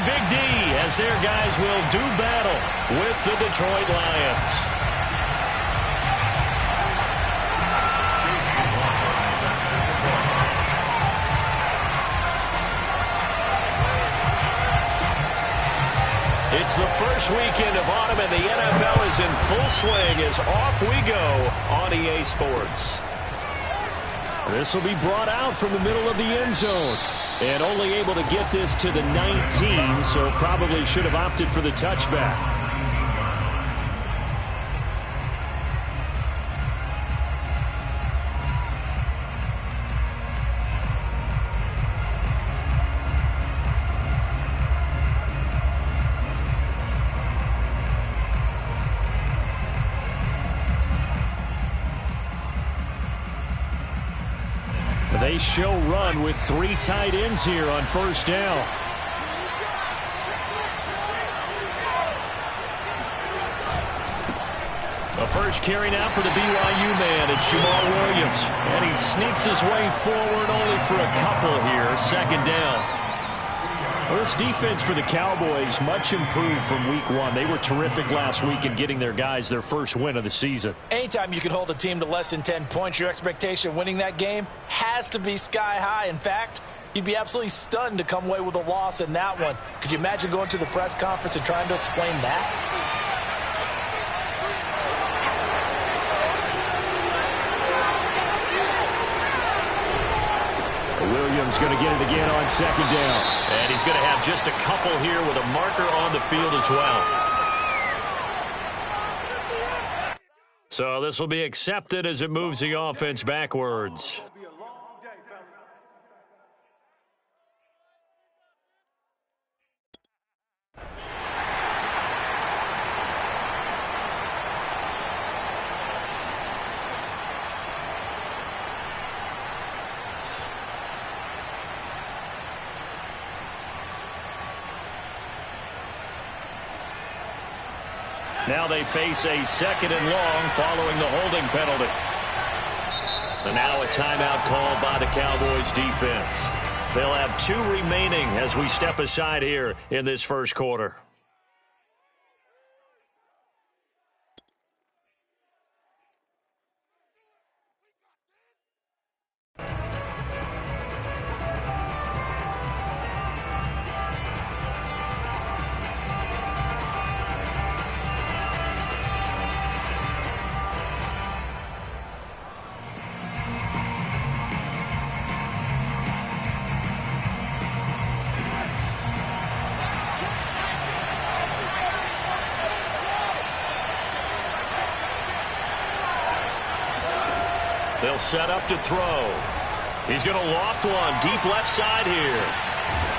Big D as their guys will do battle with the Detroit Lions. It's the first weekend of autumn, and the NFL is in full swing as off we go on EA Sports. This will be brought out from the middle of the end zone. And only able to get this to the 19, so probably should have opted for the touchback. They show run with 3 tight ends here on first down. The first carry now for the BYU man. It's Jamal Williams. And he sneaks his way forward only for a couple here. Second down. Well, this defense for the Cowboys much improved from week 1. They were terrific last week in getting their guys their first win of the season. Anytime you can hold a team to less than 10 points, your expectation of winning that game has to be sky high. In fact, you'd be absolutely stunned to come away with a loss in that one. Could you imagine going to the press conference and trying to explain that? Williams going to get it again on second down. And he's going to have just a couple here with a marker on the field as well. So this will be accepted as it moves the offense backwards. Now they face a second and long following the holding penalty. And now a timeout called by the Cowboys defense. They'll have 2 remaining as we step aside here in this first quarter. They'll set up to throw. He's going to loft one deep left side here.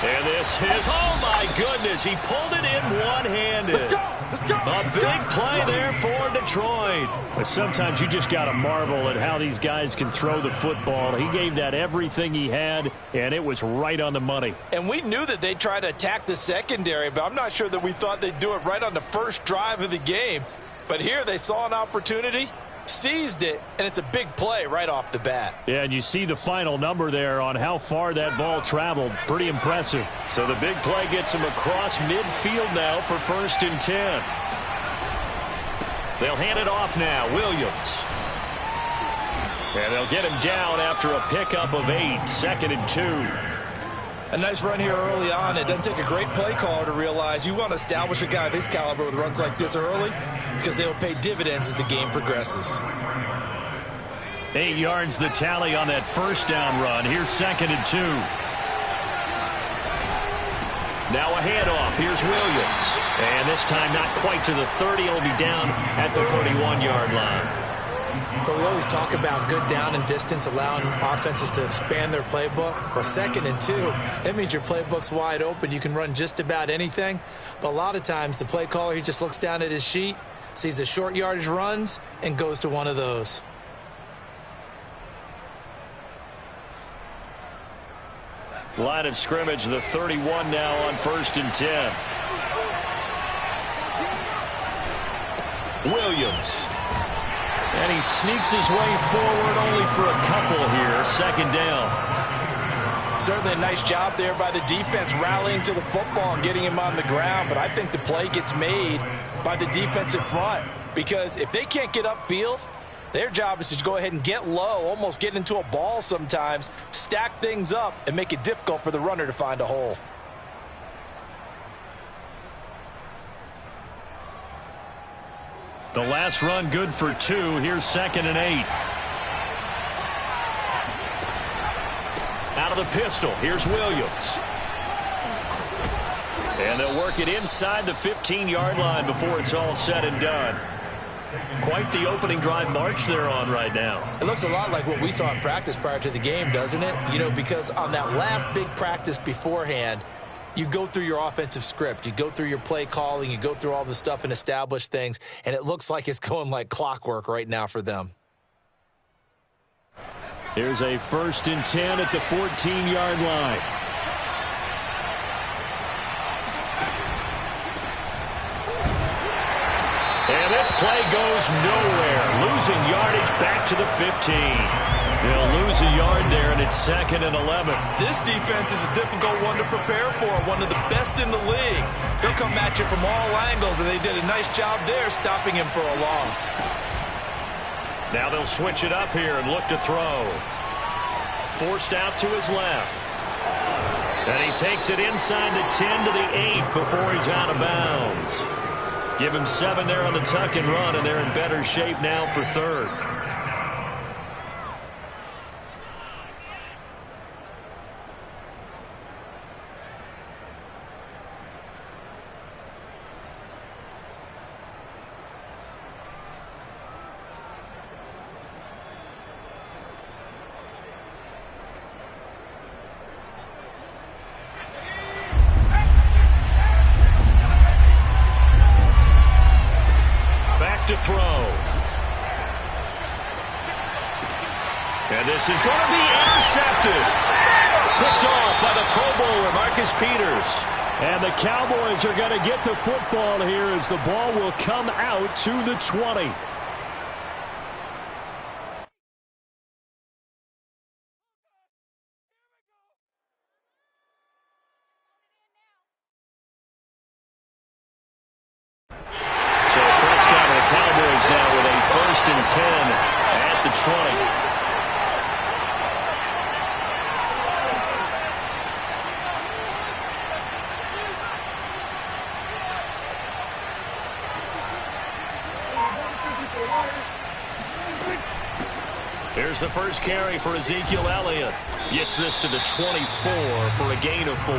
And this is, oh my goodness, he pulled it in one-handed. Let's go! Let's go! A big play there for Detroit. But sometimes you just got to marvel at how these guys can throw the football. He gave that everything he had, and it was right on the money. And we knew that they'd try to attack the secondary, but I'm not sure that we thought they'd do it right on the first drive of the game. But here they saw an opportunity, seized it, and it's a big play right off the bat. Yeah, and you see the final number there on how far that ball traveled. Pretty impressive. So the big play gets him across midfield now for 1st and 10. They'll hand it off now. Williams. And they'll get him down after a pickup of 8. 2nd and 2. A nice run here early on. It doesn't take a great play caller to realize you want to establish a guy of his caliber with runs like this early because they will pay dividends as the game progresses. 8 yards the tally on that first down run. Here's 2nd and 2. Now a handoff. Here's Williams. And this time not quite to the 30. It'll be down at the 31-yard line. But we always talk about good down and distance, allowing offenses to expand their playbook. Well, 2nd and 2, that means your playbook's wide open. You can run just about anything. But a lot of times the play caller, he just looks down at his sheet, sees the short yardage runs, and goes to one of those. Line of scrimmage, the 31 now on 1st and 10. Williams. And he sneaks his way forward only for a couple here. 2nd down. Certainly a nice job there by the defense rallying to the football and getting him on the ground, but I think the play gets made by the defensive front because if they can't get upfield, their job is to go ahead and get low, almost get into a ball sometimes, stack things up, and make it difficult for the runner to find a hole. The last run good for 2. Here's 2nd and 8. Out of the pistol, here's Williams. And they'll work it inside the 15-yard line before it's all said and done. Quite the opening drive march they're on right now. It looks a lot like what we saw in practice prior to the game, doesn't it? You know, because on that last big practice beforehand, you go through your offensive script. You go through your play calling. You go through all the stuff and establish things. And it looks like it's going like clockwork right now for them. Here's a 1st and 10 at the 14-yard line. And this play goes nowhere. Losing yardage back to the 15. They'll lose a yard there, and it's 2nd and 11. This defense is a difficult one to prepare for, one of the best in the league. They'll come at you from all angles, and they did a nice job there stopping him for a loss. Now they'll switch it up here and look to throw. Forced out to his left. And he takes it inside the 10 to the 8 before he's out of bounds. Give him 7 there on the tuck and run, and they're in better shape now for 3rd. To throw. And this is going to be intercepted. Picked off by the Pro Bowler, Marcus Peters. And the Cowboys are going to get the football here as the ball will come out to the 20. Now with a 1st and 10 at the 20. Here's the first carry for Ezekiel Elliott. Gets this to the 24 for a gain of 4.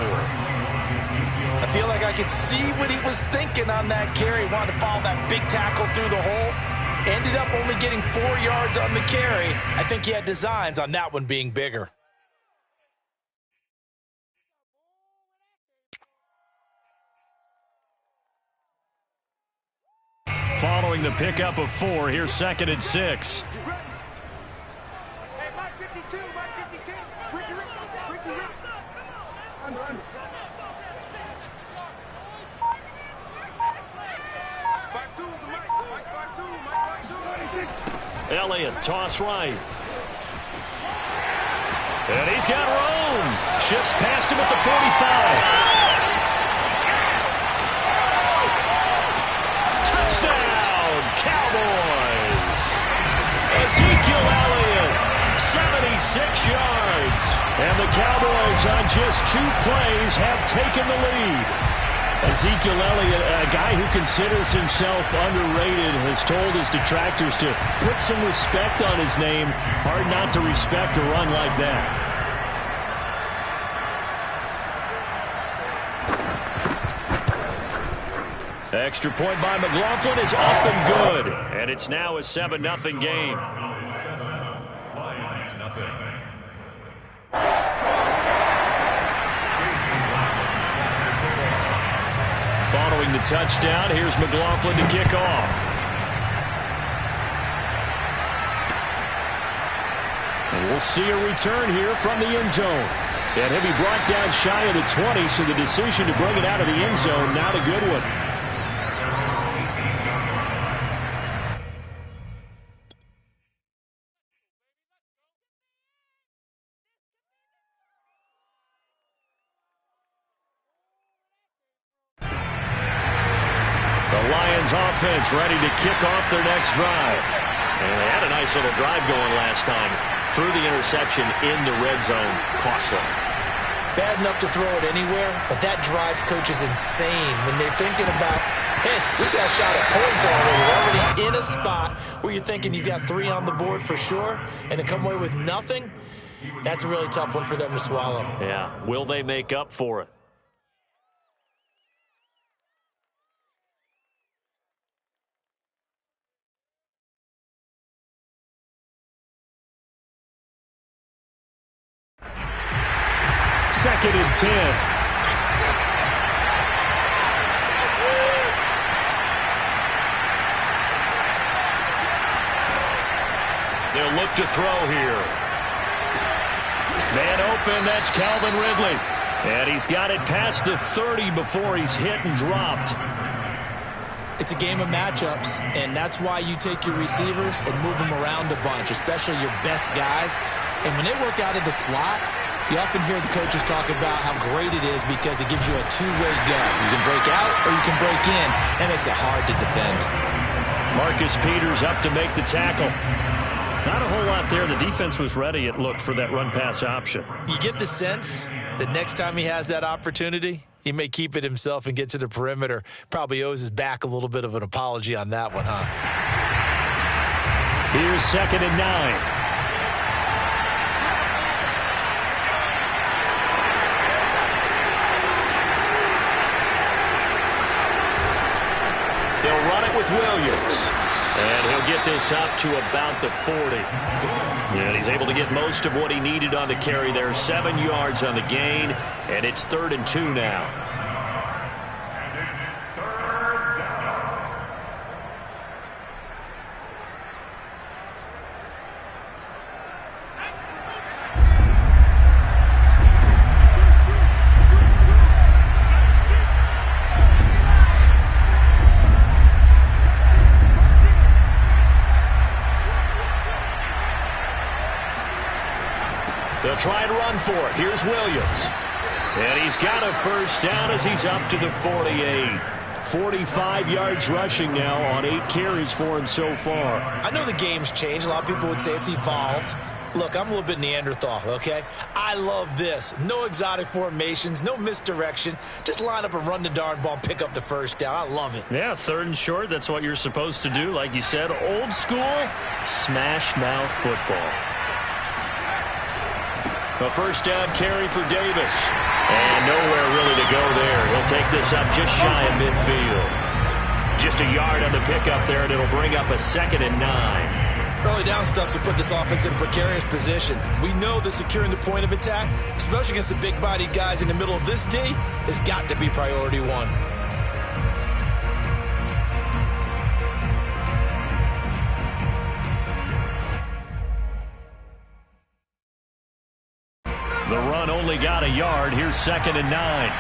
I feel like I could see what he was thinking on that carry. Wanted to follow that big tackle through the hole. Ended up only getting 4 yards on the carry. I think he had designs on that one being bigger. Following the pickup of 4, here's 2nd and 6. Elliott, toss right. And he's got room. Shifts past him at the 45. Touchdown, Cowboys. Ezekiel Elliott, 76 yards. And the Cowboys on just 2 plays have taken the lead. Ezekiel Elliott, a guy who considers himself underrated, has told his detractors to put some respect on his name. Hard not to respect a run like that. The extra point by McLaughlin is up and good. And it's now a 7-0 game. Following the touchdown, here's McLaughlin to kick off. And we'll see a return here from the end zone. And he'll be brought down shy of the 20, so the decision to bring it out of the end zone, not a good one. Lions offense ready to kick off their next drive. And they had a nice little drive going last time. Threw the interception in the red zone. Costly. Bad enough to throw it anywhere, but that drives coaches insane when they're thinking about, hey, we got a shot at points already. We're already in a spot where you're thinking you got 3 on the board for sure, and to come away with nothing, that's a really tough one for them to swallow. Yeah, will they make up for it? Second and 10. They'll look to throw here. Man open, that's Calvin Ridley. And he's got it past the 30 before he's hit and dropped. It's a game of matchups, and that's why you take your receivers and move them around a bunch, especially your best guys. And when they work out of the slot, you often hear the coaches talk about how great it is because it gives you a two-way go. You can break out or you can break in. That makes it hard to defend. Marcus Peters up to make the tackle. Not a whole lot there. The defense was ready, it looked, for that run-pass option. You get the sense that next time he has that opportunity, he may keep it himself and get to the perimeter. Probably owes his back a little bit of an apology on that one, huh? Here's 2nd and 9. They'll run it with Williams. And he'll get this up to about the 40. And he's able to get most of what he needed on the carry there. 7 yards on the gain. And it's 3rd and 2 now. They'll try and run for it. Here's Williams. And he's got a first down as he's up to the 48. 45 yards rushing now on 8 carries for him so far. I know the game's changed. A lot of people would say it's evolved. Look, I'm a little bit Neanderthal, okay? I love this. No exotic formations, no misdirection. Just line up and run the darn ball and pick up the first down. I love it. Yeah, 3rd and short. That's what you're supposed to do. Like you said, old school, smash mouth football. A first down carry for Davis. And nowhere really to go there. He'll take this up just shy of midfield. Just a yard on the pickup there, and it'll bring up a 2nd and 9. Early down stuff's to put this offense in a precarious position. We know that securing the point of attack, especially against the big-bodied guys in the middle of this D, has got to be priority 1. The run only got a yard. Here's 2nd and 9.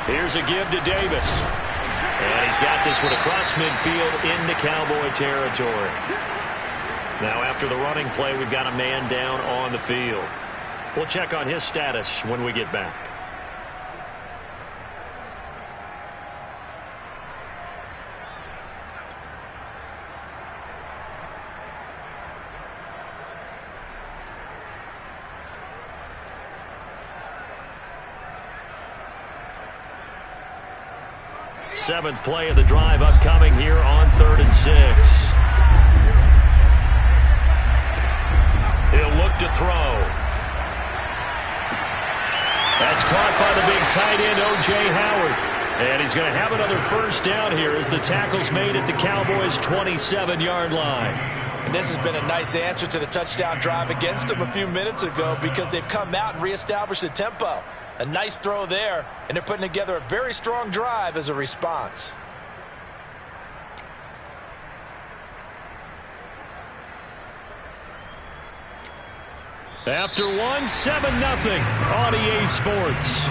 Here's a give to Davis. And he's got this one across midfield into Cowboy territory. Now after the running play, we've got a man down on the field. We'll check on his status when we get back. Seventh play of the drive upcoming here on 3rd and 6. He'll look to throw. That's caught by the big tight end, O.J. Howard. And he's going to have another first down here as the tackle's made at the Cowboys' 27-yard line. And this has been a nice answer to the touchdown drive against them a few minutes ago because they've come out and reestablished the tempo. A nice throw there, and they're putting together a very strong drive as a response. After one, 7-0 on EA Sports.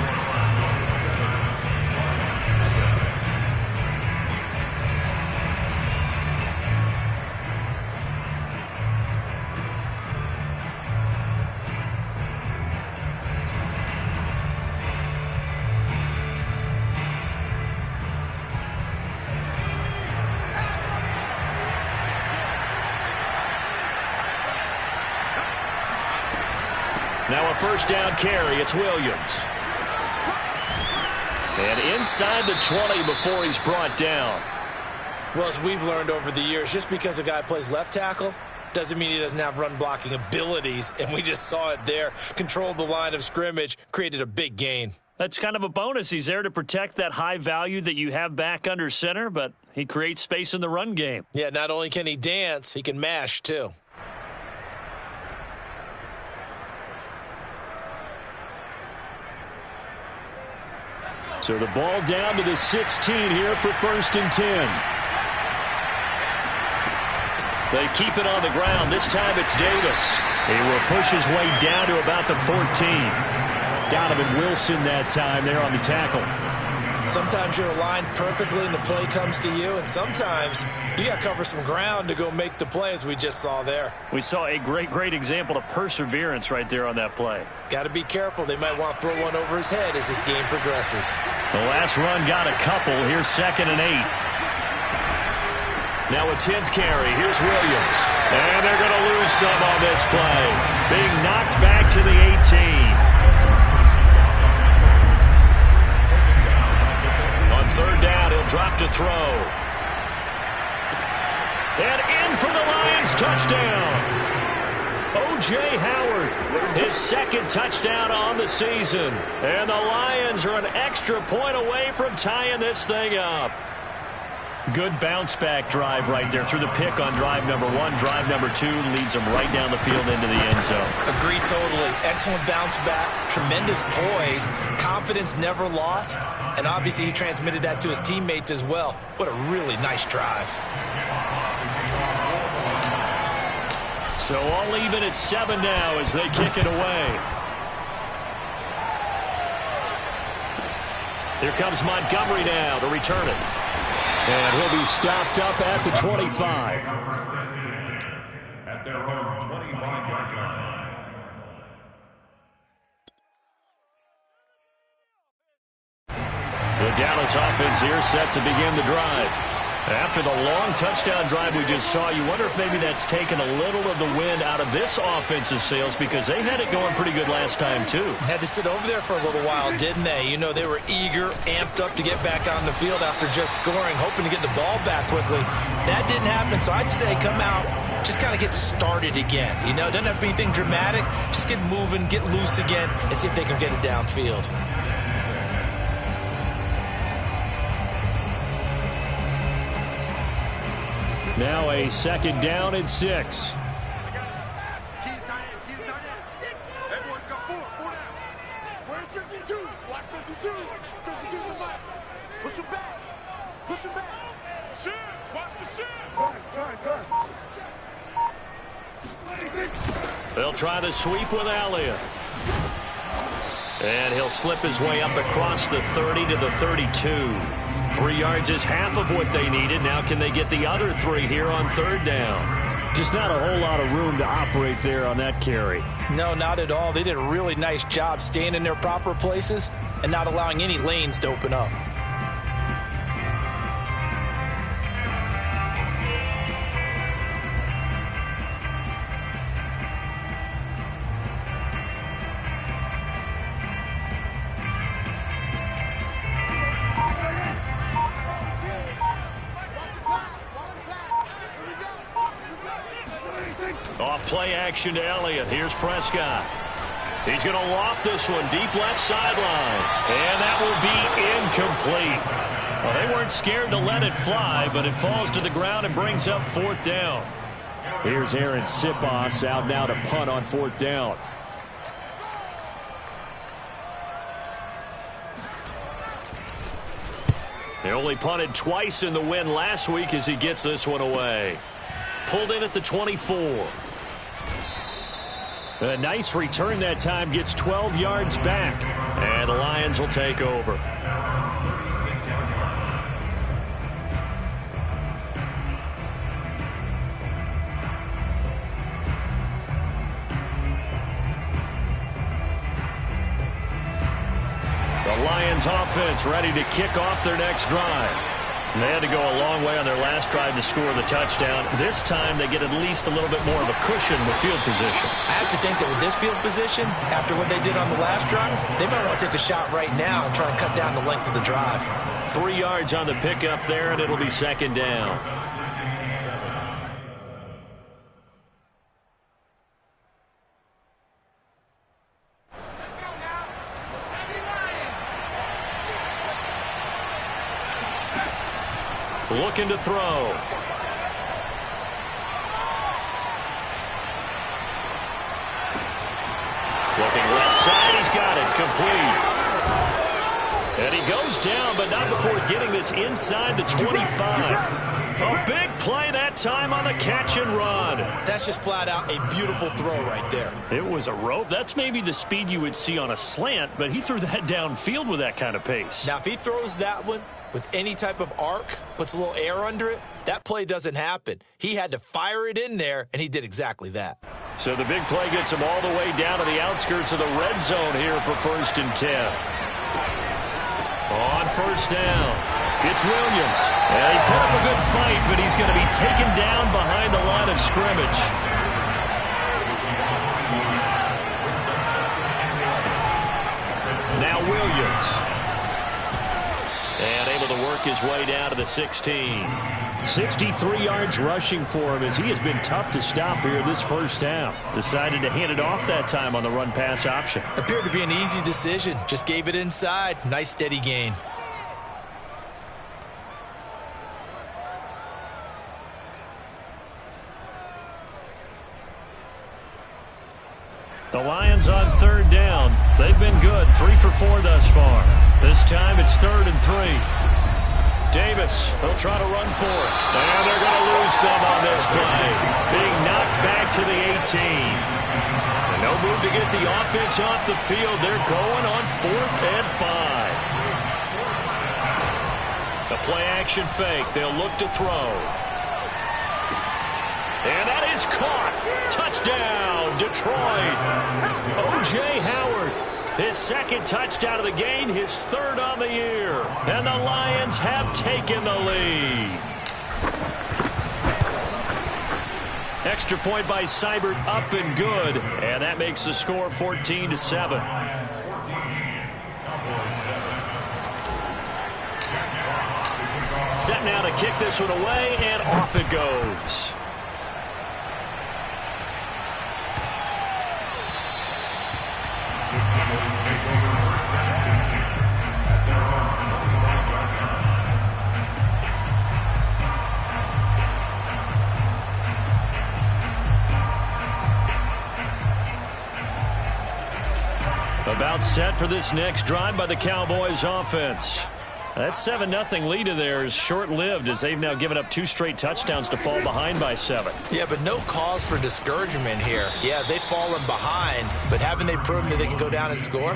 a first down carry. It's Williams. And inside the 20 before he's brought down. Well, as we've learned over the years, just because a guy plays left tackle doesn't mean he doesn't have run blocking abilities, and we just saw it there. Controlled the line of scrimmage, created a big gain. That's kind of a bonus. He's there to protect that high value that you have back under center, but he creates space in the run game. Yeah, not only can he dance, he can mash too. So the ball down to the 16 here for 1st and 10. They keep it on the ground. This time it's Davis. He will push his way down to about the 14. Donovan Wilson that time there on the tackle. Sometimes you're aligned perfectly and the play comes to you, and sometimes you got to cover some ground to go make the play, as we just saw there. We saw a great example of perseverance right there on that play. Got to be careful. They might want to throw one over his head as this game progresses. The last run got a couple. Here's 2nd and 8. Now a 10th carry. Here's Williams. And they're going to lose some on this play. Being knocked back to the 18. On 3rd down, he'll drop to throw. And in for the Lions touchdown. O.J. Howard, his 2nd touchdown on the season. And the Lions are an extra point away from tying this thing up. Good bounce-back drive right there through the pick on drive number 1. Drive number 2 leads them right down the field into the end zone. Agree totally. Excellent bounce-back, tremendous poise, confidence never lost, and obviously he transmitted that to his teammates as well. What a really nice drive. So all even at 7 now as they kick it away. Here comes Montgomery now to return it. And he'll be stopped up at the 25. At their own 25-yard line. The Dallas offense here set to begin the drive. After the long touchdown drive we just saw, you wonder if maybe that's taken a little of the wind out of this offense's sails, because they had it going pretty good last time too. Had to sit over there for a little while, didn't they? You know, they were eager, amped up to get back on the field after just scoring, hoping to get the ball back quickly. That didn't happen, so I'd say come out, just kind of get started again. You know, doesn't have to be anything dramatic. Just get moving, get loose again, and see if they can get it downfield. Now a 2nd down and 6. Where's 52? Watch 52. 52's the left. Push him back. Push him back. Shit. Watch the shit. They'll try to sweep with Elliott. And he'll slip his way up across the 30 to the 32. 3 yards is half of what they needed. Now can they get the other 3 here on 3rd down? Just not a whole lot of room to operate there on that carry. No, not at all. They did a really nice job staying in their proper places and not allowing any lanes to open up. Off play action to Elliott. Here's Prescott. He's going to loft this one deep left sideline. And that will be incomplete. Well, they weren't scared to let it fly, but it falls to the ground and brings up 4th down. Here's Aaron Sipos out now to punt on 4th down. They only punted twice in the win last week as he gets this one away. Pulled in at the 24. A nice return that time, gets 12 yards back. And the Lions will take over. The Lions offense ready to kick off their next drive. They had to go a long way on their last drive to score the touchdown. This time they get at least a little bit more of a cushion with field position. I have to think that with this field position, after what they did on the last drive, they might want to take a shot right now and try and cut down the length of the drive. 3 yards on the pickup there, and it'll be second down. Looking to throw. Looking left side, he's got it, complete. And he goes down, but not before getting this inside the 25. A big play that time on the catch and run. That's just flat out a beautiful throw right there. It was a rope. That's maybe the speed you would see on a slant, but he threw that downfield with that kind of pace. Now, if he throws that one with any type of arc, puts a little air under it, that play doesn't happen. He had to fire it in there, and he did exactly that. So the big play gets him all the way down to the outskirts of the red zone here for 1st and 10. On 1st down, it's Williams. And he put up a good fight, but he's going to be taken down behind the line of scrimmage. Now Williams. And able to work his way down to the 16. 63 yards rushing for him as he has been tough to stop here this first half. Decided to hand it off that time on the run-pass option. Appeared to be an easy decision. Just gave it inside. Nice steady gain. The Lions on 3rd down. They've been good, 3 for 4 thus far. This time it's 3rd and 3. Davis, they'll try to run for it. And they're going to lose some on this play. Being knocked back to the 18. And no move to get the offense off the field. They're going on 4th and 5. The play action fake. They'll look to throw. And that is caught. Touchdown, Detroit. O.J. Howard, his 2nd touchdown of the game, his 3rd on the year. And the Lions have taken the lead. Extra point by Seibert, up and good. And that makes the score 14-7. Set now to kick this one away, and off it goes. About set for this next drive by the Cowboys offense. That 7-0 lead of theirs short-lived as they've now given up 2 straight touchdowns to fall behind by 7. Yeah, but no cause for discouragement here. Yeah, they've fallen behind, but haven't they proven that they can go down and score?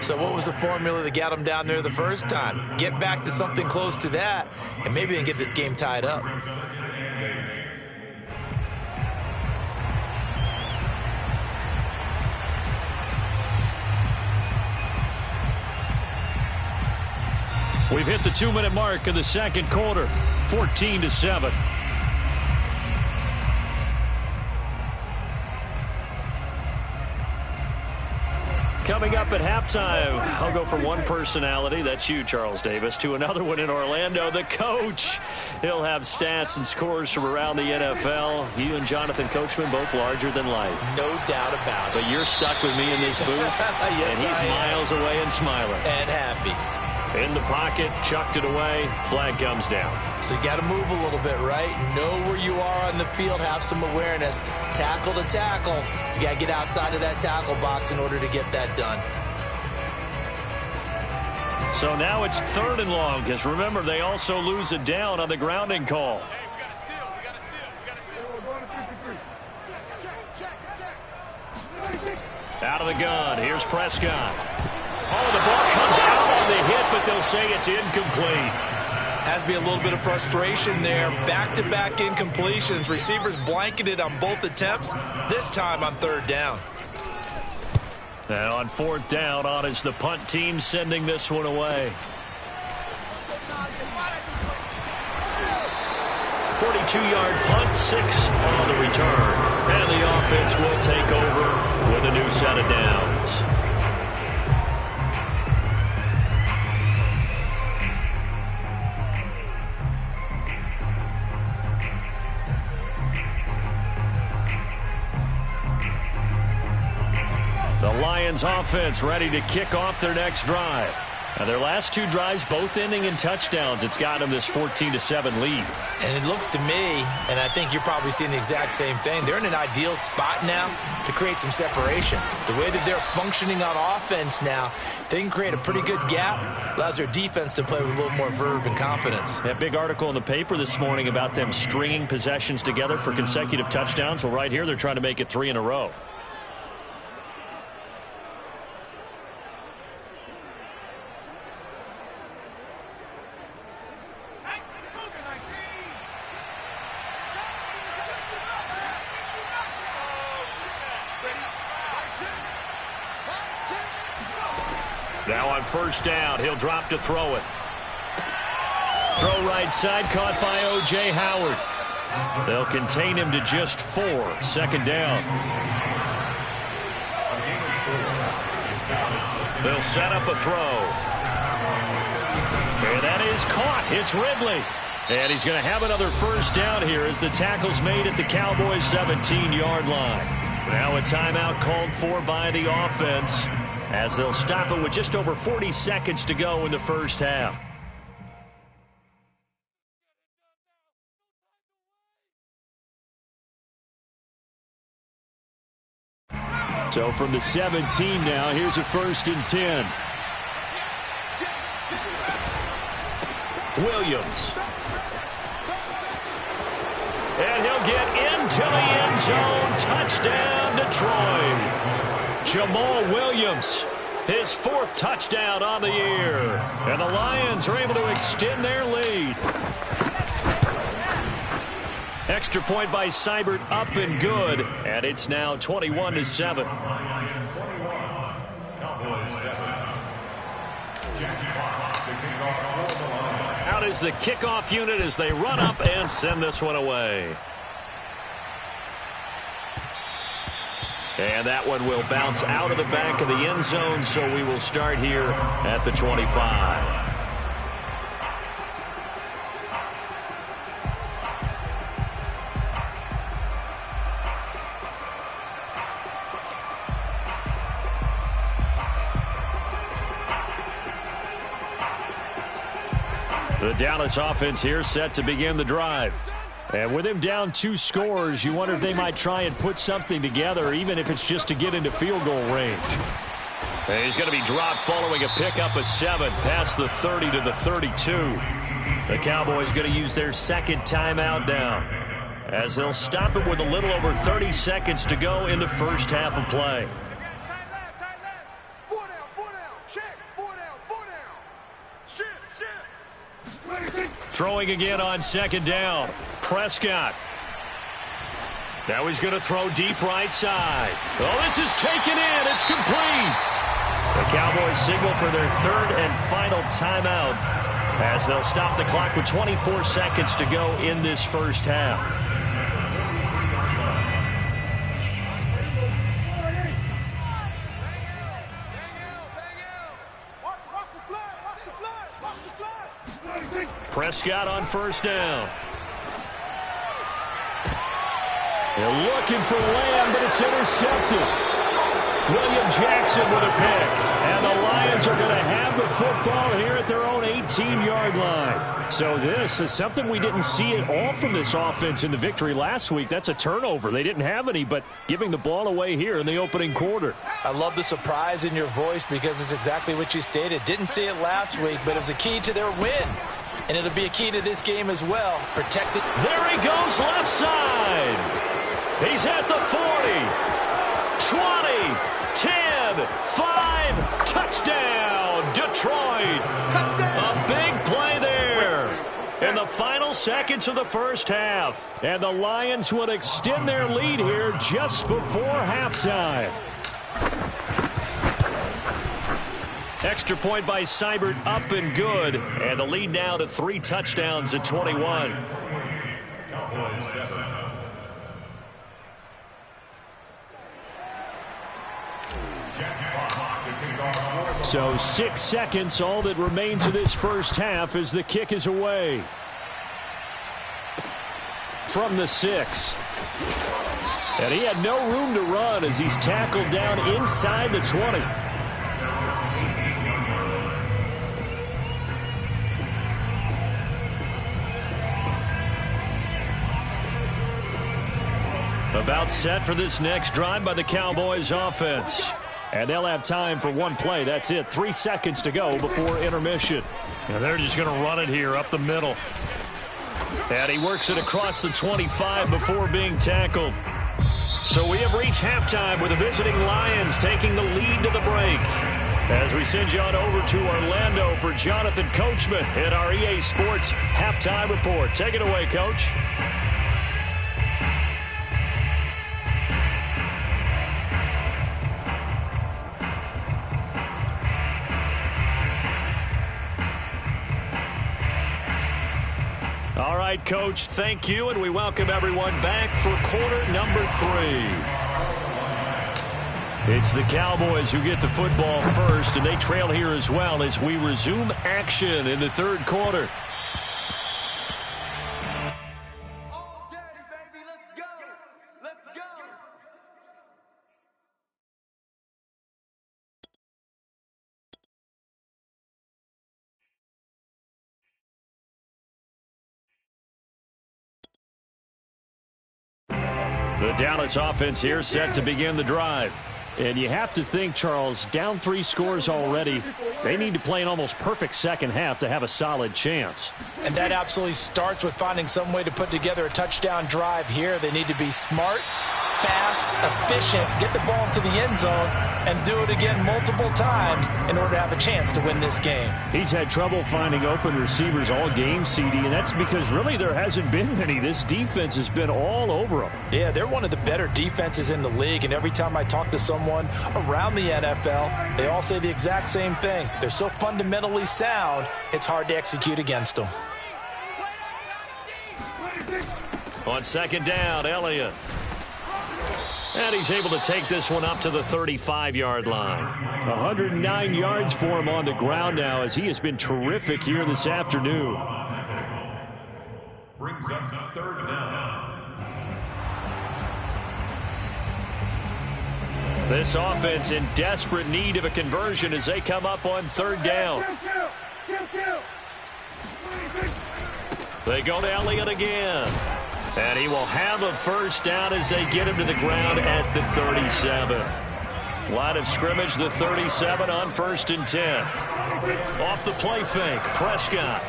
So what was the formula that got them down there the first time? Get back to something close to that, and maybe they can get this game tied up. We've hit the 2-minute mark of the 2nd quarter, 14-7. Coming up at halftime, I'll go from one personality, that's you, Charles Davis, to another one in Orlando, the coach. He'll have stats and scores from around the NFL. You and Jonathan Coachman, both larger than life. No doubt about it. But you're stuck with me in this booth, yes, and he's miles away and smiling. And happy. In the pocket, chucked it away, flag comes down. So you got to move a little bit, right? Know where you are on the field, have some awareness. Tackle to tackle. You got to get outside of that tackle box in order to get that done. So now it's 3rd and long, because remember, they also lose a down on the grounding call. Out of the gun, here's Prescott. Oh, the ball comes out on the hit, but they'll say it's incomplete. Has to be a little bit of frustration there. Back-to-back incompletions. Receivers blanketed on both attempts, this time on 3rd down. And on 4th down, on is the punt team sending this one away. 42-yard punt, 6 on the return. And the offense will take over with a new set of downs. The Lions offense ready to kick off their next drive. Now their last 2 drives both ending in touchdowns. It's got them this 14-7 lead. And it looks to me, and I think you're probably seeing the exact same thing, they're in an ideal spot now to create some separation. The way that they're functioning on offense now, they can create a pretty good gap. Allows their defense to play with a little more verve and confidence. That big article in the paper this morning about them stringing possessions together for consecutive touchdowns. Well, right here they're trying to make it 3 in a row. Now on first down, he'll drop to throw it. Throw right side, caught by O.J. Howard. They'll contain him to just 4. Second down. They'll set up a throw. And that is caught. It's Ridley. And he's going to have another first down here as the tackle's made at the Cowboys' 17-yard line. Now a timeout called for by the offense, as they'll stop it with just over 40 seconds to go in the first half. So from the 17 now, here's a 1st and 10. Williams. And he'll get into the end zone. Touchdown, Detroit. Jamal Williams, his 4th touchdown on the year. And the Lions are able to extend their lead. Extra point by Seibert, up and good. And it's now 21-7. Out is the kickoff unit as they run up and send this one away. And that one will bounce out of the back of the end zone, so we will start here at the 25. The Dallas offense here set to begin the drive. And with him down 2 scores, you wonder if they might try and put something together, even if it's just to get into field goal range. And he's going to be dropped following a pickup of 7 past the 30 to the 32. The Cowboys going to use their 2nd timeout down, as they'll stop it with a little over 30 seconds to go in the first half of play. Throwing again on 2nd down. Prescott. Now he's going to throw deep right side. Oh, this is taken in. It's complete. The Cowboys signal for their 3rd and final timeout, as they'll stop the clock with 24 seconds to go in this first half. Prescott on first down. They're looking for Lamb, but it's intercepted. William Jackson with a pick. And the Lions are going to have the football here at their own 18-yard line. So this is something we didn't see at all from this offense in the victory last week. That's a turnover. They didn't have any, but giving the ball away here in the opening quarter. I love the surprise in your voice, because it's exactly what you stated. Didn't see it last week, but it was a key to their win. And it'll be a key to this game as well. Protect it. There he goes, left side. He's at the 40, 20, 10, 5, touchdown, Detroit. Touchdown. A big play there in the final seconds of the first half. And the Lions would extend their lead here just before halftime. Extra point by Seibert, up and good. And the lead now to 3 touchdowns at 21. Cowboys 7. So 6 seconds, all that remains of this first half as the kick is away. From the 6. And he had no room to run as he's tackled down inside the 20. About set for this next drive by the Cowboys offense. And they'll have time for one play. That's it. 3 seconds to go before intermission. And they're just going to run it here up the middle. And he works it across the 25 before being tackled. So we have reached halftime with the visiting Lions taking the lead to the break. As we send you on over to Orlando for Jonathan Coachman in our EA Sports Halftime Report. Take it away, Coach. All right, Coach, thank you, and we welcome everyone back for quarter number 3. It's the Cowboys who get the football first, and they trail here as well as we resume action in the third quarter. All day, baby, let's go. Let's go. The Dallas offense here set to begin the drive. And you have to think, Charles, down 3 scores already. They need to play an almost perfect second half to have a solid chance. And that absolutely starts with finding some way to put together a touchdown drive here. They need to be smart, fast, efficient, get the ball into the end zone, and do it again multiple times in order to have a chance to win this game. He's had trouble finding open receivers all game, CD, and that's because really there hasn't been many. This defense has been all over them. Yeah, they're one of the better defenses in the league, and every time I talk to someone around the NFL, they all say the exact same thing. They're so fundamentally sound, it's hard to execute against them. On second down, Elliott. And he's able to take this one up to the 35-yard line. 109 yards for him on the ground now as he has been terrific here this afternoon. Brings up third down. This offense in desperate need of a conversion as they come up on third down. They go to Elliott again. And he will have a first down as they get him to the ground at the 37. Line of scrimmage, the 37 on 1st and 10. Off the play fake, Prescott.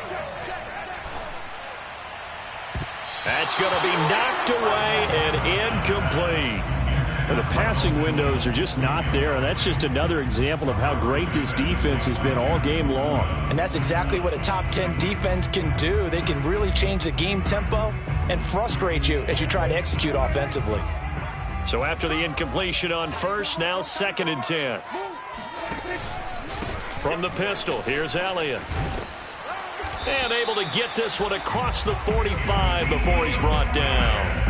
That's going to be knocked away and incomplete. And the passing windows are just not there, and that's just another example of how great this defense has been all game long. And that's exactly what a top 10 defense can do. They can really change the game tempo and frustrate you as you try to execute offensively. So after the incompletion on first, now 2nd and 10. From the pistol, here's Elliott. And able to get this one across the 45 before he's brought down.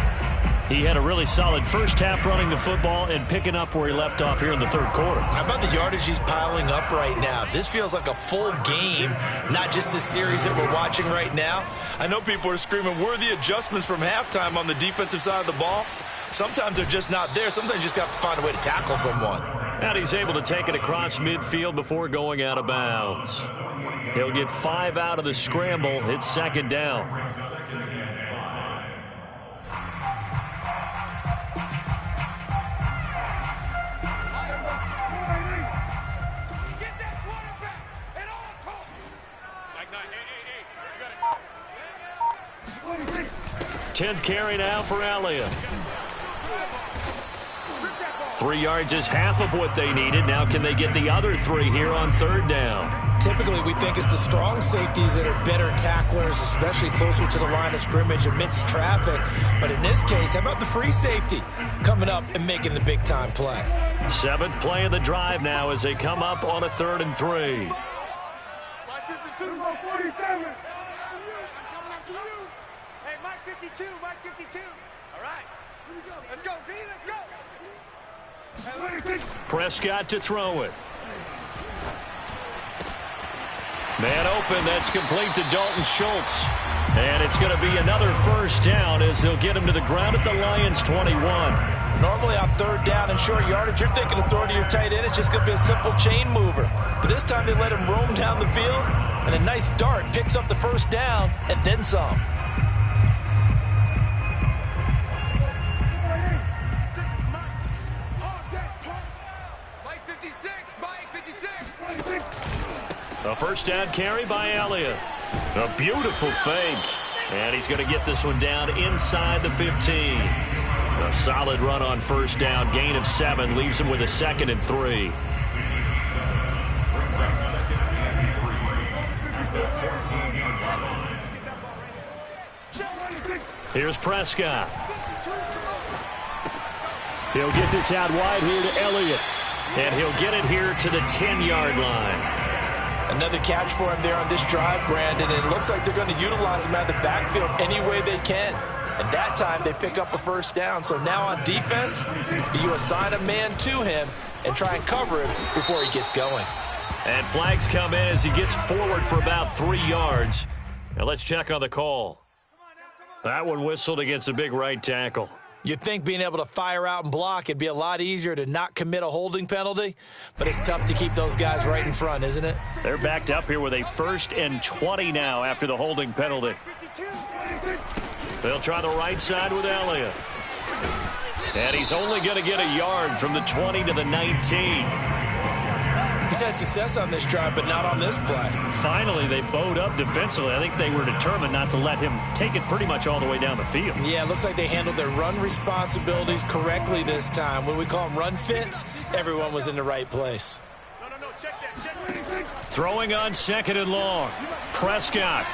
He had a really solid first half running the football and picking up where he left off here in the third quarter. How about the yardage he's piling up right now? This feels like a full game, not just the series that we're watching right now. I know people are screaming, where are the adjustments from halftime on the defensive side of the ball? Sometimes they're just not there. Sometimes you just have to find a way to tackle someone. And he's able to take it across midfield before going out of bounds. He'll get 5 out of the scramble. It's 2nd down. Get that quarterback at all costs. Hey, 10th carry now for Elliott. 3 yards is half of what they needed. Now can they get the other 3 here on 3rd down? Typically, we think it's the strong safeties that are better tacklers, especially closer to the line of scrimmage amidst traffic. But in this case, how about the free safety coming up and making the big-time play? 7th play of the drive now as they come up on a 3rd and 3. Mike 52, 47. Hey, Mike 52. 52, Mark 52. All right. Let's go, D, let's go. Prescott to throw it. Man open, that's complete to Dalton Schultz. And it's going to be another first down as they'll get him to the ground at the Lions' 21. Normally on third down and short yardage, you're thinking of throwing to your tight end. It's just going to be a simple chain mover. But this time they let him roam down the field, and a nice dart picks up the first down and then some. Mike 56, Mike 56. A first down carry by Elliott. A beautiful fake. And he's going to get this one down inside the 15. A solid run on first down. Gain of 7 leaves him with a 2nd and 3. Here's Prescott. He'll get this out wide here to Elliott. And he'll get it here to the 10-yard line. Another catch for him there on this drive, Brandon. And it looks like they're going to utilize him out of the backfield any way they can. And that time they pick up a first down. So now on defense, do you assign a man to him and try and cover him before he gets going? And flags come in as he gets forward for about 3 yards. Now let's check on the call. That one whistled against a big right tackle. You'd think being able to fire out and block, it'd be a lot easier to not commit a holding penalty, but it's tough to keep those guys right in front, isn't it? They're backed up here with a 1st and 20 now after the holding penalty. They'll try the right side with Elliott. And he's only going to get a yard from the 20 to the 19. He's had success on this drive, but not on this play. Finally, they bowed up defensively. I think they were determined not to let him take it pretty much all the way down the field. Yeah, it looks like they handled their run responsibilities correctly this time. When we call them run fits, everyone was in the right place. No, check that. Throwing on 2nd and long. Prescott.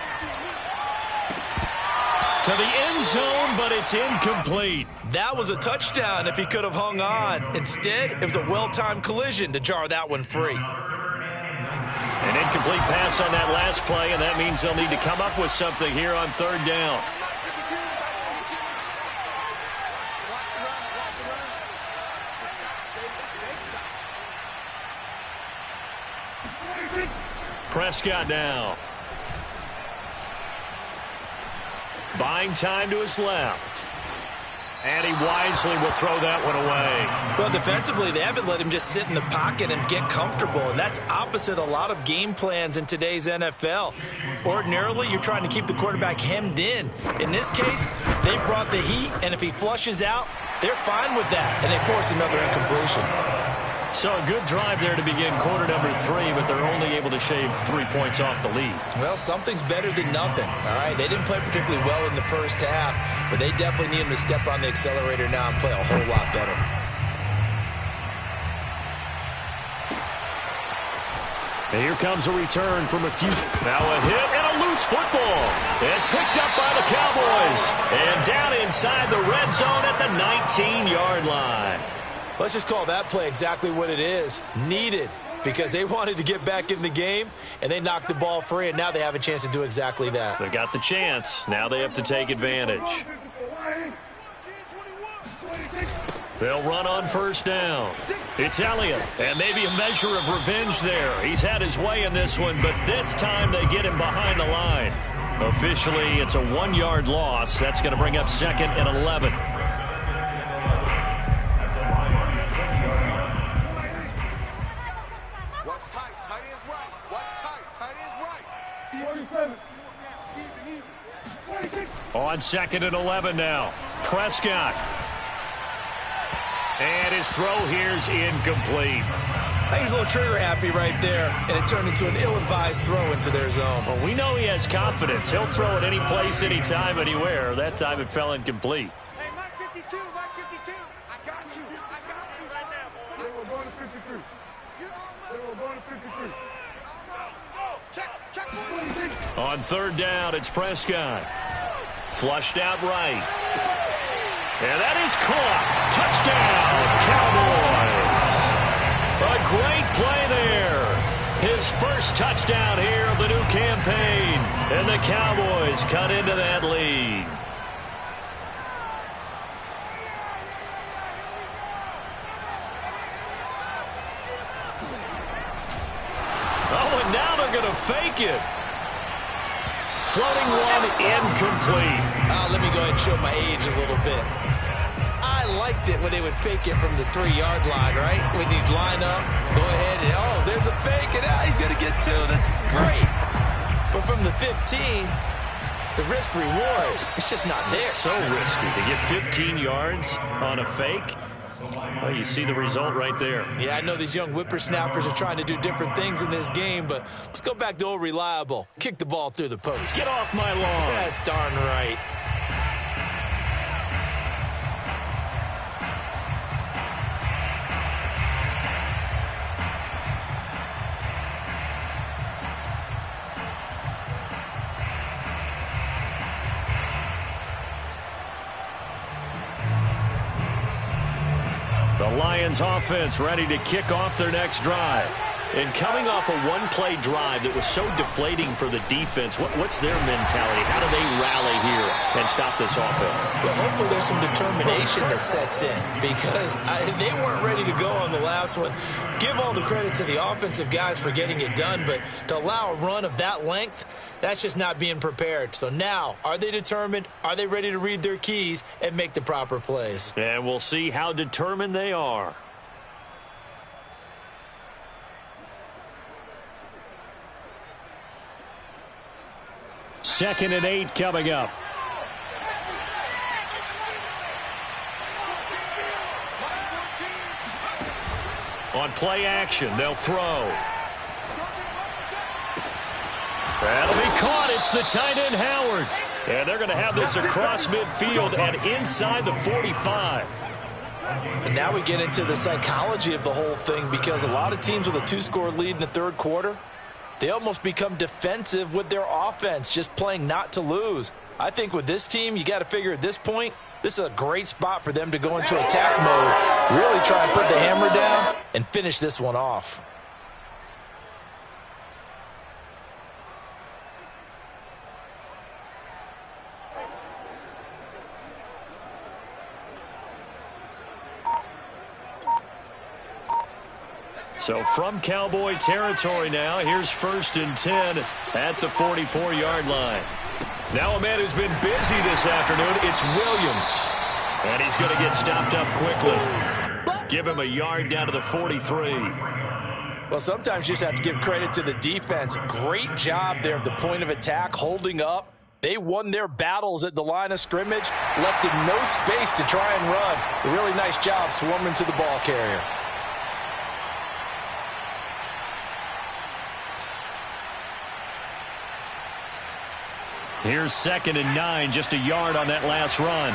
To the end zone, but it's incomplete. That was a touchdown if he could have hung on. Instead, it was a well-timed collision to jar that one free. An incomplete pass on that last play, and that means they'll need to come up with something here on 3rd down. Prescott now. Buying time to his left. And he wisely will throw that one away. Well, defensively, they haven't let him just sit in the pocket and get comfortable, and that's opposite a lot of game plans in today's NFL. Ordinarily, you're trying to keep the quarterback hemmed in. In this case, they've brought the heat, and if he flushes out, they're fine with that, and they force another incompletion. So a good drive there to begin quarter number 3, but they're only able to shave 3 points off the lead. Well, something's better than nothing, all right? They didn't play particularly well in the first half, but they definitely need him to step on the accelerator now and play a whole lot better. And here comes a return from a few. Now a hit and a loose football. It's picked up by the Cowboys. And down inside the red zone at the 19-yard line. Let's just call that play exactly what it is. Needed, because they wanted to get back in the game, and they knocked the ball free, and now they have a chance to do exactly that. They got the chance. Now they have to take advantage. They'll run on 1st down. It's Elliott, and maybe a measure of revenge there. He's had his way in this one, but this time they get him behind the line. Officially, it's a 1-yard loss. That's going to bring up 2nd and 11. On 2nd and 11 now. Prescott. And his throw here's incomplete. I think he's a little trigger happy right there, and it turned into an ill-advised throw into their zone. Well, we know he has confidence. He'll throw it any place, anytime, anywhere. That time it fell incomplete. Hey, Mark 52, Mark 52. I got you right now, boy. They were going to 53. They were going to 53. Check. On 3rd down, it's Prescott. Flushed out right. And that is caught. Touchdown, Cowboys. A great play there. His first touchdown here of the new campaign. And the Cowboys cut into that lead. and now they're going to fake it. Floating one, incomplete. Let me go ahead and show my age a little bit. I liked it when they would fake it from the 3-yard line, right? When you'd line up, go ahead, and there's a fake, and he's going to get 2. That's great. But from the 15, the risk-reward, it's just not there. So risky to get 15 yards on a fake. Well, you see the result right there. Yeah, I know these young whippersnappers are trying to do different things in this game, but let's go back to old reliable. Kick the ball through the post. Get off my lawn. That's darn right. The Lions offense ready to kick off their next drive. And coming off a one-play drive that was so deflating for the defense, what's their mentality? How do they rally here and stop this offense? Well, hopefully there's some determination that sets in because they weren't ready to go on the last one. Give all the credit to the offensive guys for getting it done, but to allow a run of that length, that's just not being prepared. So now, are they determined? Are they ready to read their keys and make the proper plays? And we'll see how determined they are. Second and 8 coming up. On play action, they'll throw. That'll be caught. It's the tight end, Howard. And they're going to have this across midfield and inside the 45. And now we get into the psychology of the whole thing because a lot of teams with a 2-score lead in the third quarter, they almost become defensive with their offense, just playing not to lose. I think with this team, you got to figure at this point, this is a great spot for them to go into attack mode, really try and put the hammer down and finish this one off. So from Cowboy territory now, here's 1st and 10 at the 44-yard line. Now a man who's been busy this afternoon, it's Williams. And he's going to get stopped up quickly. Give him a yard down to the 43. Well, sometimes you just have to give credit to the defense. Great job there at the point of attack, holding up. They won their battles at the line of scrimmage, left him no space to try and run. A really nice job swarming to the ball carrier. Here's 2nd and 9, just a yard on that last run.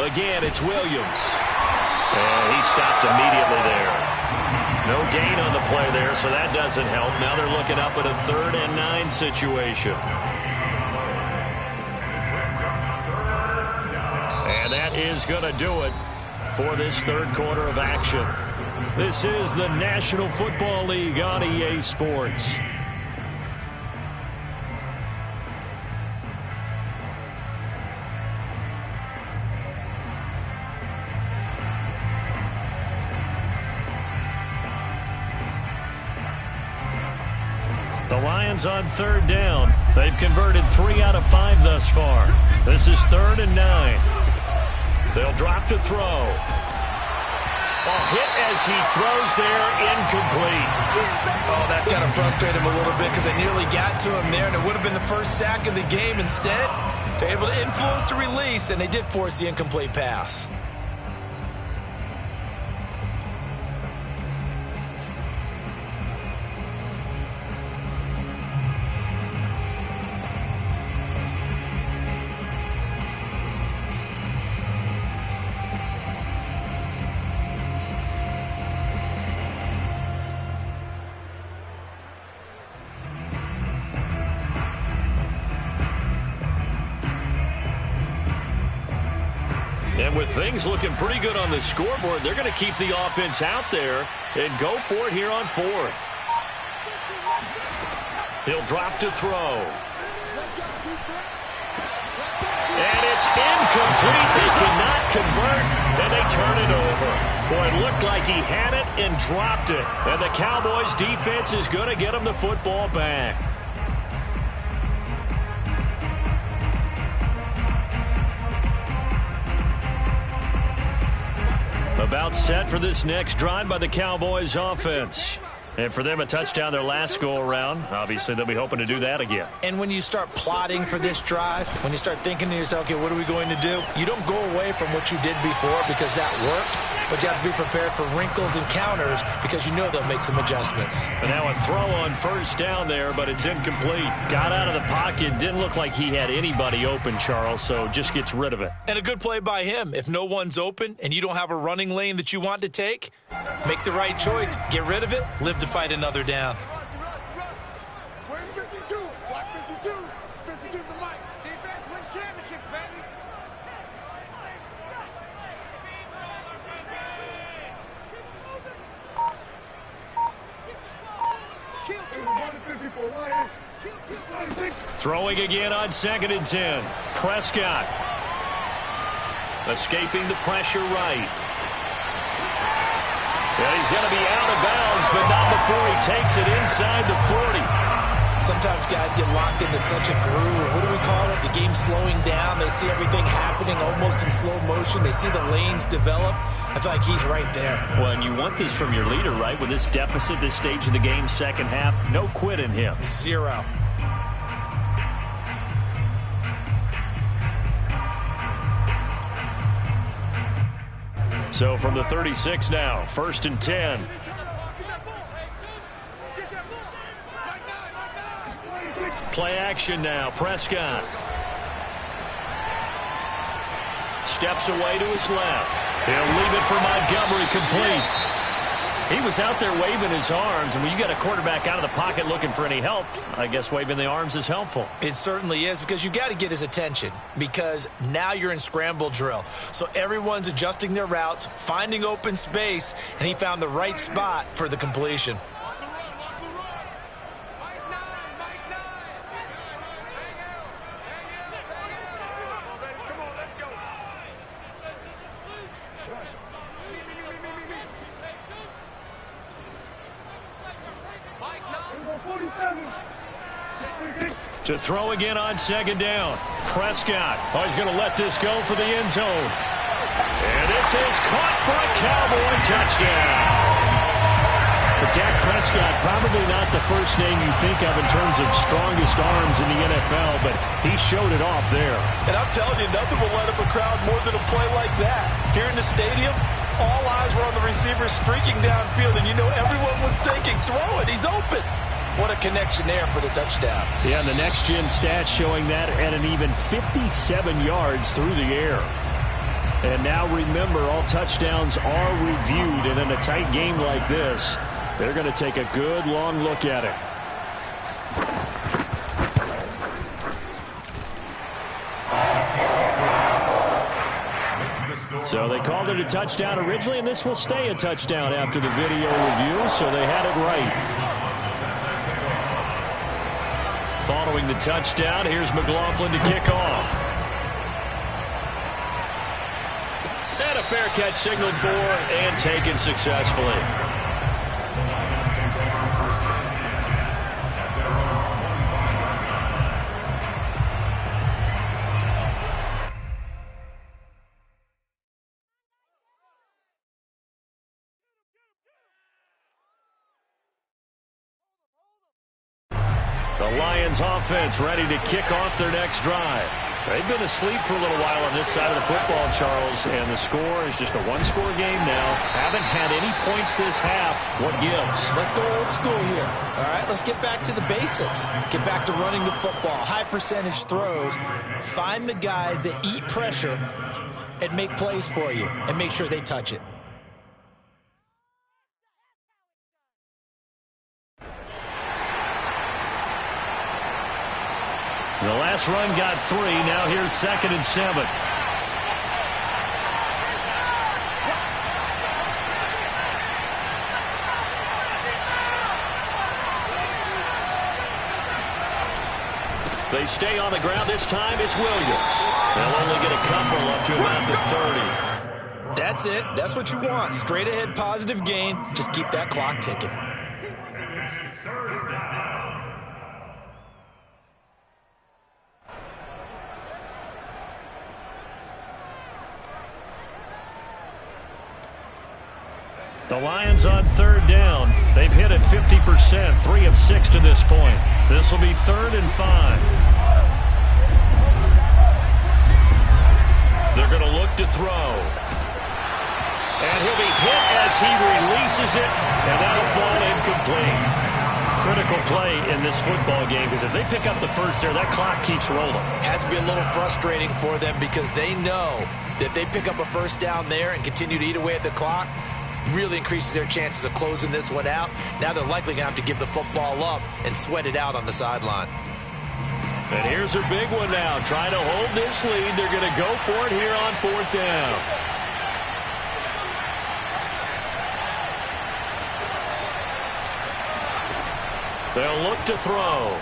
Again, it's Williams. And he stopped immediately there. No gain on the play there, so that doesn't help. Now they're looking up at a 3rd and 9 situation. And that is going to do it for this third quarter of action. This is the National Football League on EA Sports. The Lions on 3rd down. They've converted 3 out of 5 thus far. This is 3rd and 9. They'll drop to throw. A hit as he throws there, incomplete. Oh, that's got to frustrate him a little bit because they nearly got to him there, and it would have been the first sack of the game. Instead, they're able to influence the release, and they did force the incomplete pass. And with things looking pretty good on the scoreboard, they're going to keep the offense out there and go for it here on 4th. He'll drop to throw. And it's incomplete. They cannot convert, and they turn it over. Boy, it looked like he had it and dropped it. And the Cowboys' defense is going to get him the football back. About set for this next drive by the Cowboys offense. And for them, a touchdown their last go-around. Obviously, they'll be hoping to do that again. And when you start plotting for this drive, when you start thinking to yourself, okay, what are we going to do? You don't go away from what you did before because that worked, but you have to be prepared for wrinkles and counters because you know they'll make some adjustments. And now a throw on first down there, but it's incomplete. Got out of the pocket. Didn't look like he had anybody open, Charles, so just gets rid of it. And a good play by him. If no one's open and you don't have a running lane that you want to take, make the right choice. Get rid of it. Live to fight another down. Where's 52? Block 52. 52's the mic. Defense wins championships, baby. Throwing again on 2nd and 10. Prescott. Escaping the pressure right. And he's going to be out of bounds, but not before he takes it inside the 40. Sometimes guys get locked into such a groove. What do we call it? The game's slowing down. They see everything happening almost in slow motion. They see the lanes develop. I feel like he's right there. Well, and you want this from your leader, right? With this deficit, this stage of the game, second half, no quit in him. Zero. So from the 36 now, 1st and 10. Play action now, Prescott. Steps away to his left. He'll leave it for Montgomery, complete. He was out there waving his arms, and when you got a quarterback out of the pocket looking for any help, I guess waving the arms is helpful. It certainly is, because you got to get his attention, because now you're in scramble drill. So everyone's adjusting their routes, finding open space, and he found the right spot for the completion. To throw again on 2nd down. Prescott. Oh, he's going to let this go for the end zone. And this is caught for a Cowboy touchdown. But Dak Prescott, probably not the first name you think of in terms of strongest arms in the NFL, but he showed it off there. And I'm telling you, nothing will light up a crowd more than a play like that. Here in the stadium, all eyes were on the receiver streaking downfield, and you know everyone was thinking, throw it, he's open. What a connection there for the touchdown. Yeah, and the next-gen stats showing that at an even 57 yards through the air. And now remember, all touchdowns are reviewed, and in a tight game like this, they're going to take a good long look at it. So they called it a touchdown originally, and this will stay a touchdown after the video review, so they had it right. Following the touchdown, here's McLaughlin to kick off. And a fair catch signaled for and taken successfully. The Lions offense ready to kick off their next drive. They've been asleep for a little while on this side of the football, Charles, and the score is just a one-score game now. Haven't had any points this half. What gives? Let's go old school here. All right, let's get back to the basics. Get back to running the football, high percentage throws. Find the guys that eat pressure and make plays for you and make sure they touch it. The last run got 3. Now here's 2nd and 7. They stay on the ground. This time it's Williams. They'll only get a couple up to about the 30. That's it. That's what you want. Straight ahead positive gain. Just keep that clock ticking. The Lions on third down. They've hit it 50%, 3 of 6 to this point. This will be 3rd and 5. They're going to look to throw. And he'll be hit as he releases it, and that'll fall incomplete. Critical play in this football game, because if they pick up the first there, that clock keeps rolling. Has to be a little frustrating for them because they know that if they pick up a first down there and continue to eat away at the clock, really increases their chances of closing this one out. Now they're likely going to have to give the football up and sweat it out on the sideline. And here's a big one now. Trying to hold this lead. They're going to go for it here on 4th down. They'll look to throw.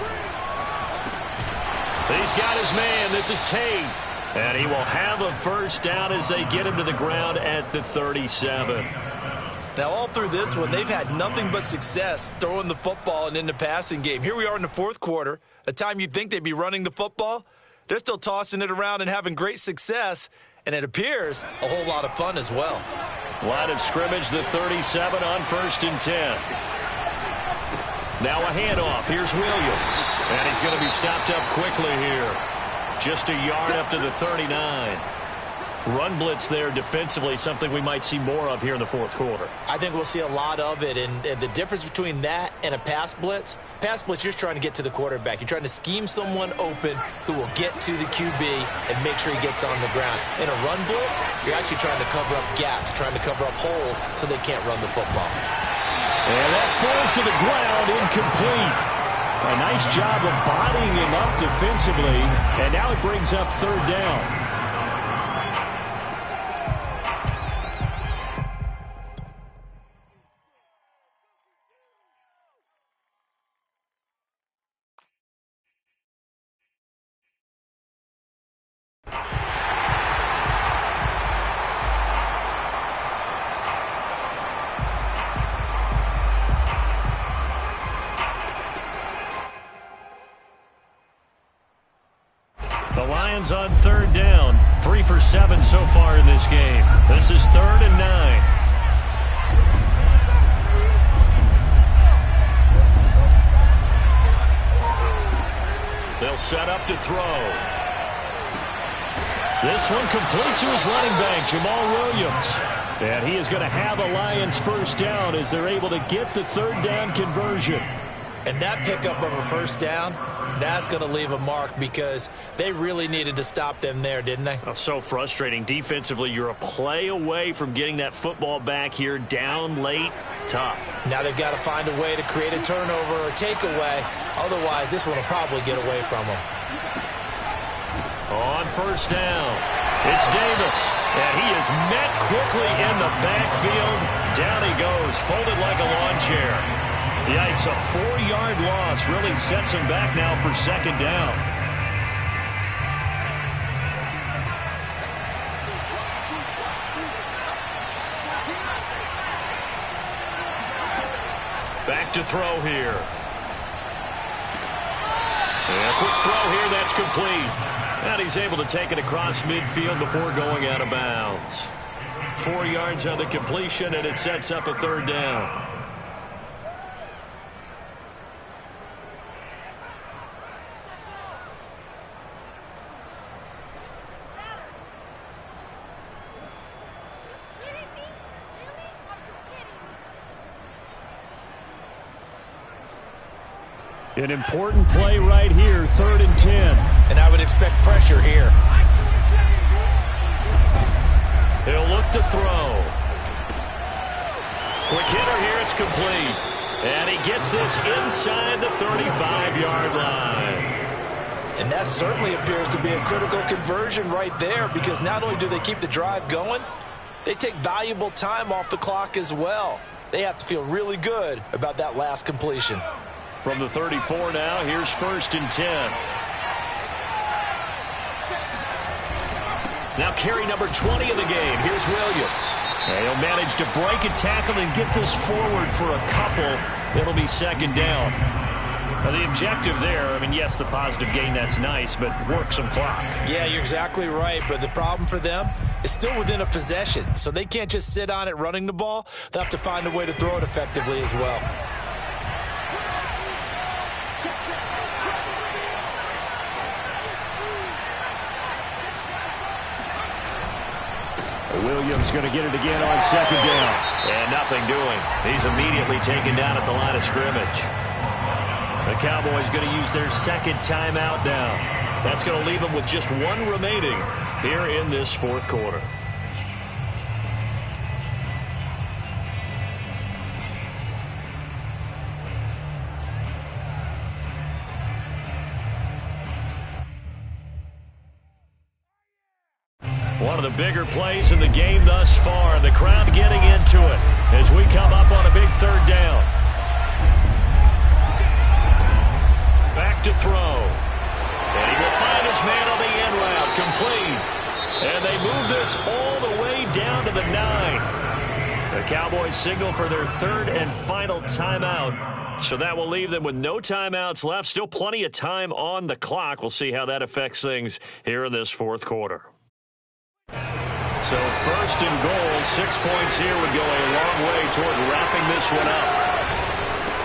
He's got his man. This is Tate. And he will have a first down as they get him to the ground at the 37. Now, all through this one, they've had nothing but success throwing the football and in the passing game. Here we are in the 4th quarter, a time you'd think they'd be running the football. They're still tossing it around and having great success, and it appears a whole lot of fun as well. Line of scrimmage, the 37 on 1st and 10. Now a handoff. Here's Williams. And he's going to be stopped up quickly here. Just a yard up to the 39. Run blitz there defensively, something we might see more of here in the 4th quarter. I think we'll see a lot of it, and the difference between that and a pass blitz, you're just trying to get to the quarterback. You're trying to scheme someone open who will get to the QB and make sure he gets on the ground. In a run blitz, you're actually trying to cover up gaps, trying to cover up holes so they can't run the football. And that falls to the ground, incomplete. A nice job of bodying him up defensively, and now it brings up 3rd down. The Lions on 3rd down, 3 for 7 so far in this game. This is 3rd and 9. They'll set up to throw. This one complete to his running back, Jamal Williams. And he is going to have a Lions first down as they're able to get the 3rd down conversion. And that pickup of a first down, that's going to leave a mark because they really needed to stop them there, didn't they? Oh, so frustrating. Defensively, you're a play away from getting that football back here down late. Tough. Now they've got to find a way to create a turnover or takeaway. Otherwise, this one will probably get away from them. On 1st down, it's Davis. And he is met quickly in the backfield. Down he goes, folded like a lawn chair. Yikes, a 4-yard loss really sets him back now for 2nd down. Back to throw here. And a quick throw here, that's complete. And he's able to take it across midfield before going out of bounds. 4 yards on the completion, and it sets up a 3rd down. An important play right here, 3rd and 10. And I would expect pressure here. He'll look to throw. Quick hitter here, it's complete. And he gets this inside the 35-yard line. And that certainly appears to be a critical conversion right there because not only do they keep the drive going, they take valuable time off the clock as well. They have to feel really good about that last completion. From the 34 now, here's 1st and 10. Now carry number 20 of the game. Here's Williams. And he'll manage to break a tackle and get this forward for a couple. It'll be second down. Now the objective there, I mean, yes, the positive gain, that's nice, but work some clock. Yeah, you're exactly right, but the problem for them is still within a possession, so they can't just sit on it running the ball. They'll have to find a way to throw it effectively as well. Williams going to get it again on second down. And nothing doing. He's immediately taken down at the line of scrimmage. The Cowboys going to use their second timeout now. That's going to leave them with just one remaining here in this fourth quarter. One of the bigger plays in the game thus far. The crowd getting into it as we come up on a big third down. Back to throw. And he will find his man on the end route. Complete. And they move this all the way down to the 9. The Cowboys signal for their third and final timeout. So that will leave them with no timeouts left. Still plenty of time on the clock. We'll see how that affects things here in this fourth quarter. So first and goal, 6 points here would go a long way toward wrapping this one up.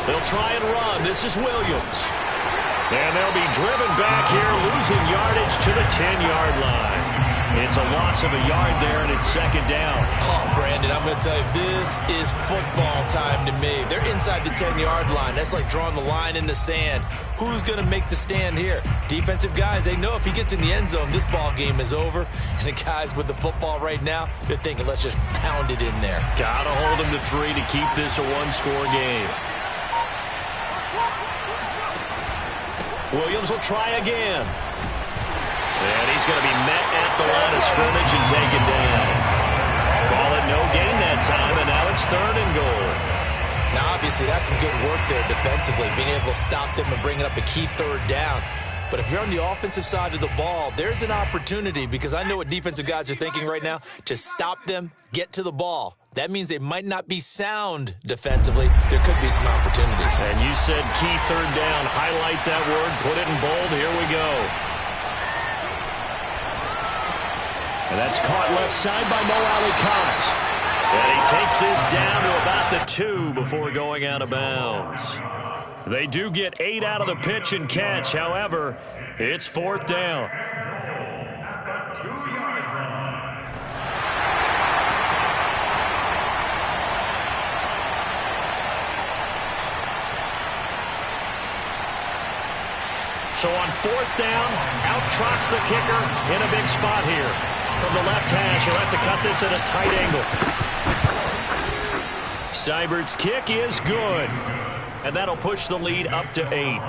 They'll try and run. This is Williams. And they'll be driven back here, losing yardage to the 10-yard line. It's a loss of a yard there, and it's second down. Oh, Brandon, I'm going to tell you, this is football time to me. They're inside the 10-yard line. That's like drawing the line in the sand. Who's going to make the stand here? Defensive guys, they know if he gets in the end zone, this ball game is over. And the guys with the football right now, they're thinking, let's just pound it in there. Got to hold them to 3 to keep this a one-score game. Williams will try again. And he's going to be met at the line of scrimmage and taken down. Call it no gain that time, and now it's third and goal. Now, obviously, that's some good work there defensively, being able to stop them and bring it up a key third down. But if you're on the offensive side of the ball, there's an opportunity, because I know what defensive guys are thinking right now. Just stop them, get to the ball. That means they might not be sound defensively. There could be some opportunities. And you said key third down. Highlight that word. Put it in bold. Here we go. And that's caught left side by Mo Alley-Cox. And he takes this down to about the 2 before going out of bounds. They do get 8 out of the pitch and catch. However, it's fourth down. So on fourth down, out trots the kicker in a big spot here. From the left hash, he'll have to cut this at a tight angle. Seibert's kick is good. And that'll push the lead up to 8.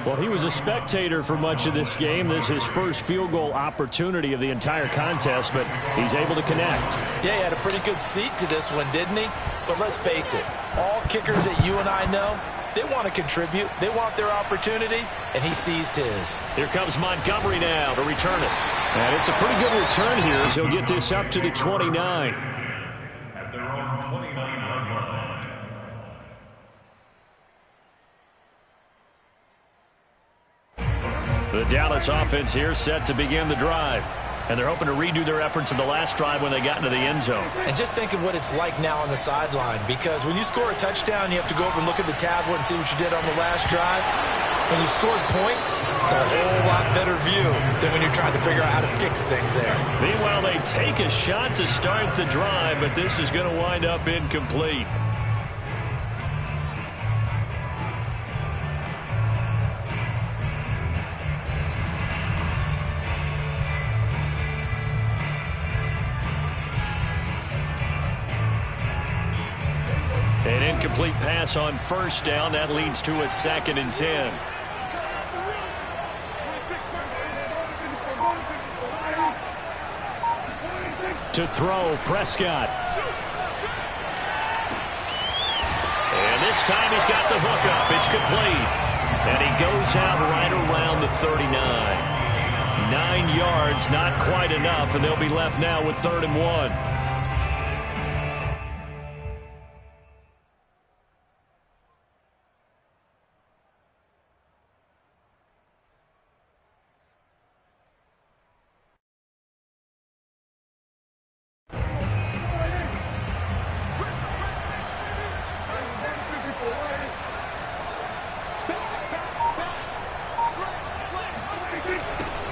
Well, he was a spectator for much of this game. This is his first field goal opportunity of the entire contest, but he's able to connect. Yeah, he had a pretty good seat to this one, didn't he? But let's face it, all kickers that you and I know, they want to contribute. They want their opportunity, and he seized his. Here comes Montgomery now to return it. And it's a pretty good return here as he'll get this up to the 29. At their own 29-yard line. The Dallas offense here set to begin the drive. And they're hoping to redo their efforts in the last drive when they got into the end zone. And just think of what it's like now on the sideline, because when you score a touchdown, you have to go over and look at the tablet and see what you did on the last drive. When you scored points, it's a whole lot better view than when you're trying to figure out how to fix things there. Meanwhile, they take a shot to start the drive, but this is going to wind up incomplete. An incomplete pass on first down. That leads to a 2nd and 10. To throw, Prescott. And this time he's got the hook up. It's complete. And he goes out right around the 39. 9 yards, not quite enough, and they'll be left now with 3rd and 1.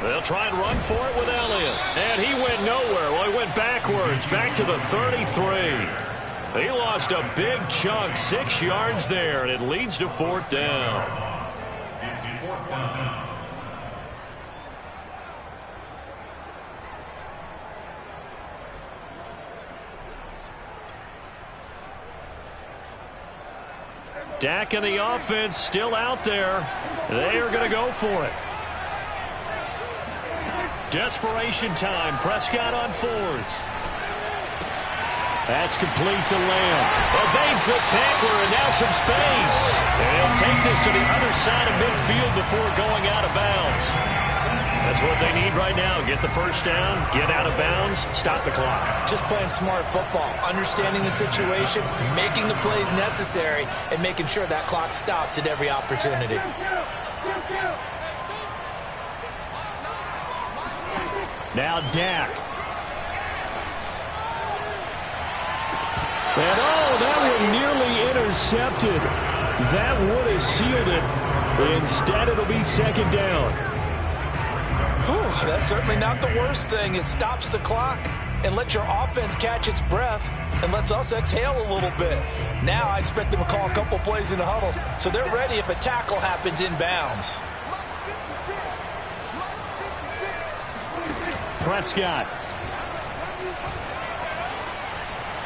They'll try and run for it with Elliott. And he went nowhere. Well, he went backwards, back to the 33. He lost a big chunk, 6 yards there, and it leads to 4th down. Dak and the offense still out there. They are going to go for it. Desperation time. Prescott on 4th. That's complete to Lamb. Evades the tackler and now some space. And he'll take this to the other side of midfield before going out of bounds. That's what they need right now. Get the first down, get out of bounds, stop the clock. Just playing smart football, understanding the situation, making the plays necessary, and making sure that clock stops at every opportunity. Now Dak. And that one nearly intercepted. That would have sealed it. Instead, it'll be 2nd down. Whew, that's certainly not the worst thing. It stops the clock and lets your offense catch its breath and lets us exhale a little bit. Now I expect them to call a couple plays in the huddle so they're ready if a tackle happens inbounds. Prescott.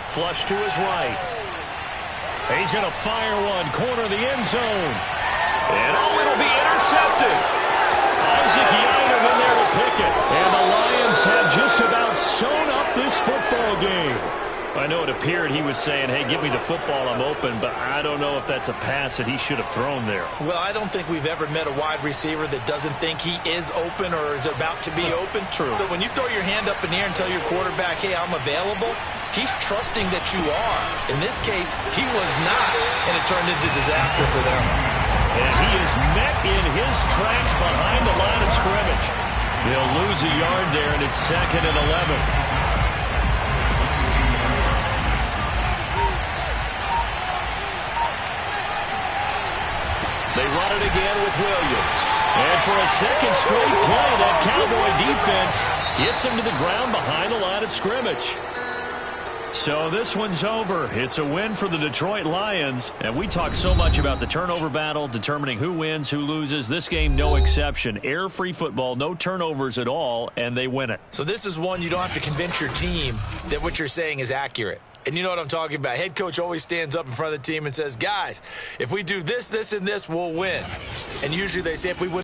Flush to his right. He's going to fire one. Corner of the end zone. And it'll be intercepted. Isaac Yianum in there to pick it. And the Lions have just about sewn up this football game. I know it appeared he was saying, hey, give me the football, I'm open, but I don't know if that's a pass that he should have thrown there. Well, I don't think we've ever met a wide receiver that doesn't think he is open or is about to be open. True. So when you throw your hand up in the air and tell your quarterback, hey, I'm available, he's trusting that you are. In this case, he was not, and it turned into disaster for them. And he is met in his tracks behind the line of scrimmage. They'll lose a yard there, and it's 2nd and 11. They run it again with Williams. And for a second straight play, that Cowboy defense gets him to the ground behind the line of scrimmage. So this one's over. It's a win for the Detroit Lions. And we talk so much about the turnover battle, determining who wins, who loses. This game, no exception. Error-free football, no turnovers at all, and they win it. So this is one you don't have to convince your team that what you're saying is accurate. And you know what I'm talking about. Head coach always stands up in front of the team and says, guys, if we do this, this, and this, we'll win. And usually they say if we win